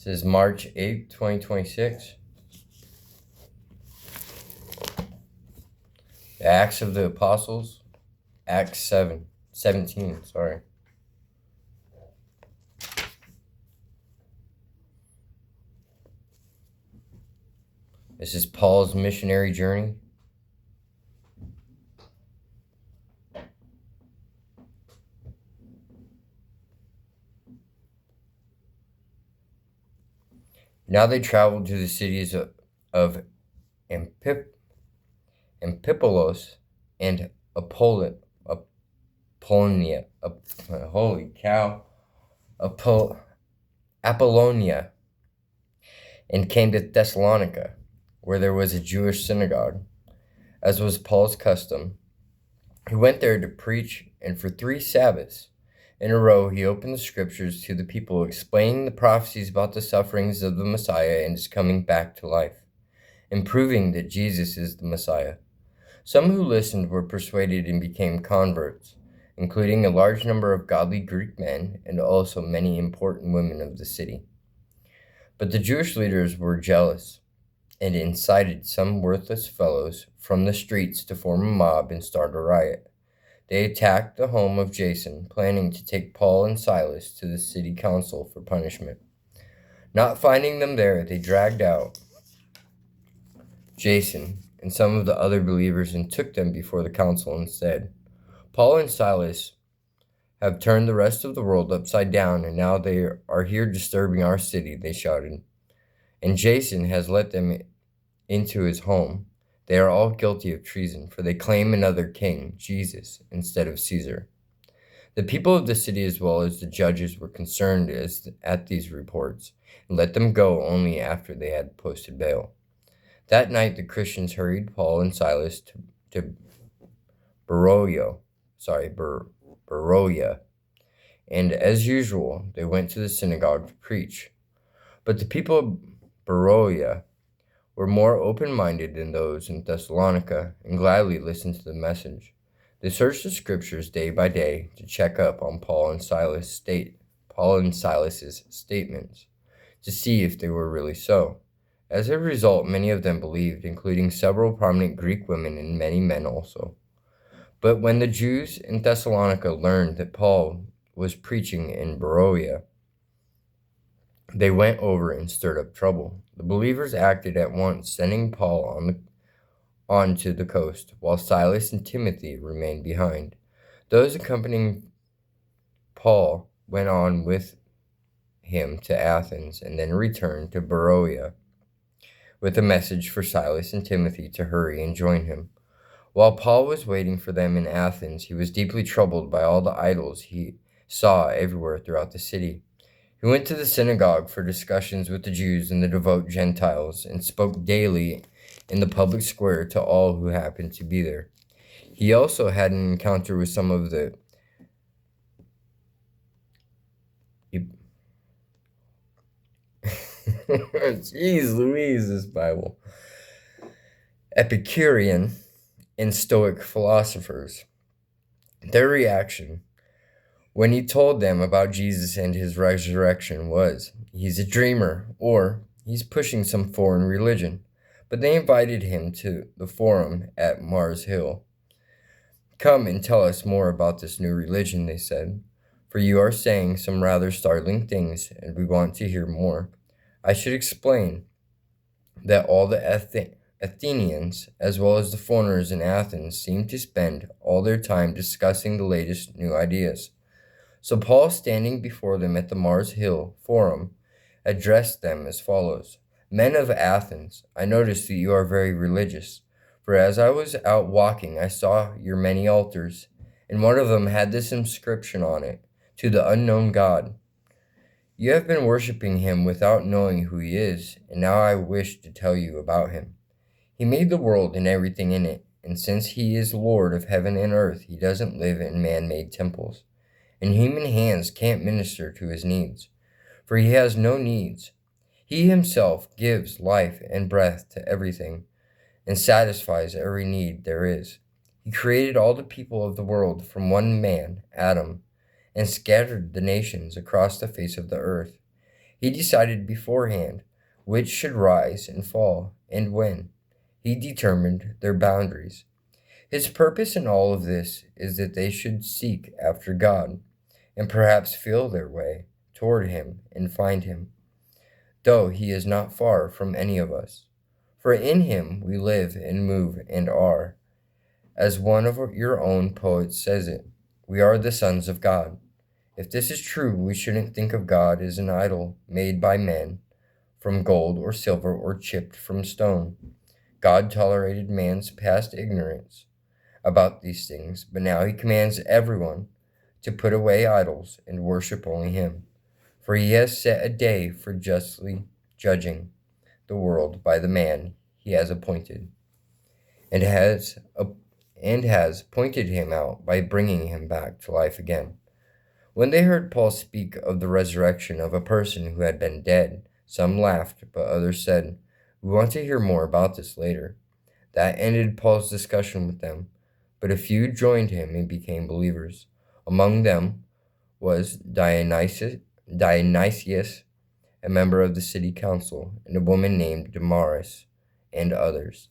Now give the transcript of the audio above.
This is March 8th, 2026. The Acts of the Apostles, Acts 17. This is Paul's missionary journey. Now they traveled to the cities of Amphipolis and Apollonia, Apollonia, and came to Thessalonica, where there was a Jewish synagogue, as was Paul's custom. He went there to preach, and for 3 Sabbaths in a row he opened the scriptures to the people, explaining the prophecies about the sufferings of the Messiah and his coming back to life, and proving that Jesus is the Messiah. Some who listened were persuaded and became converts, including a large number of godly Greek men and also many important women of the city. But the Jewish leaders were jealous and incited some worthless fellows from the streets to form a mob and start a riot. They attacked the home of Jason, planning to take Paul and Silas to the city council for punishment. Not finding them there, they dragged out Jason and some of the other believers and took them before the council and said, "Paul and Silas have turned the rest of the world upside down, and now they are here disturbing our city," they shouted. "And Jason has let them into his home. They are all guilty of treason, for they claim another king, Jesus, instead of Caesar." The people of the city as well as the judges were concerned at these reports, and let them go only after they had posted bail. That night the Christians hurried Paul and Silas to Beroia, and as usual they went to the synagogue to preach. But the people of Beroia were more open-minded than those in Thessalonica, and gladly listened to the message. They searched the scriptures day by day to check up on Paul and Silas's statements, to see if they were really so. As a result, many of them believed, including several prominent Greek women and many men also. But when the Jews in Thessalonica learned that Paul was preaching in Beroia, they went over and stirred up trouble. The believers acted at once, sending Paul on to the coast, while Silas and Timothy remained behind. Those accompanying Paul went on with him to Athens and then returned to Beroia with a message for Silas and Timothy to hurry and join him. While Paul was waiting for them in Athens, he was deeply troubled by all the idols he saw everywhere throughout the city. He went to the synagogue for discussions with the Jews and the devout Gentiles, and spoke daily in the public square to all who happened to be there. He also had an encounter with some of the Jeez Louise, this Bible. Epicurean and Stoic philosophers. Their reaction when he told them about Jesus and his resurrection was, "He's a dreamer," or "He's pushing some foreign religion." But they invited him to the forum at Mars Hill. "Come and tell us more about this new religion," they said, "for you are saying some rather startling things, and we want to hear more." I should explain that all the Athenians, as well as the foreigners in Athens, seem to spend all their time discussing the latest new ideas. So Paul, standing before them at the Mars Hill Forum, addressed them as follows: "Men of Athens, I notice that you are very religious, for as I was out walking I saw your many altars, and one of them had this inscription on it, 'To the unknown God.' You have been worshiping him without knowing who he is, and now I wish to tell you about him. He made the world and everything in it, and since he is Lord of heaven and earth, he doesn't live in man-made temples, and human hands can't minister to his needs, for he has no needs. He himself gives life and breath to everything, and satisfies every need there is. He created all the people of the world from one man, Adam, and scattered the nations across the face of the earth. He decided beforehand which should rise and fall, and when. He determined their boundaries. His purpose in all of this is that they should seek after God, and perhaps feel their way toward Him and find Him, though He is not far from any of us. For in Him we live and move and are. As one of your own poets says it, we are the sons of God. If this is true, we shouldn't think of God as an idol made by men from gold or silver or chipped from stone. God tolerated man's past ignorance about these things, but now He commands everyone to put away idols and worship only Him. For He has set a day for justly judging the world by the man He has appointed, and has pointed him out by bringing him back to life again. When they heard Paul speak of the resurrection of a person who had been dead, some laughed, but others said, "We want to hear more about this later." That ended Paul's discussion with them, but a few joined him and became believers. Among them was Dionysius, a member of the city council, and a woman named Damaris, and others.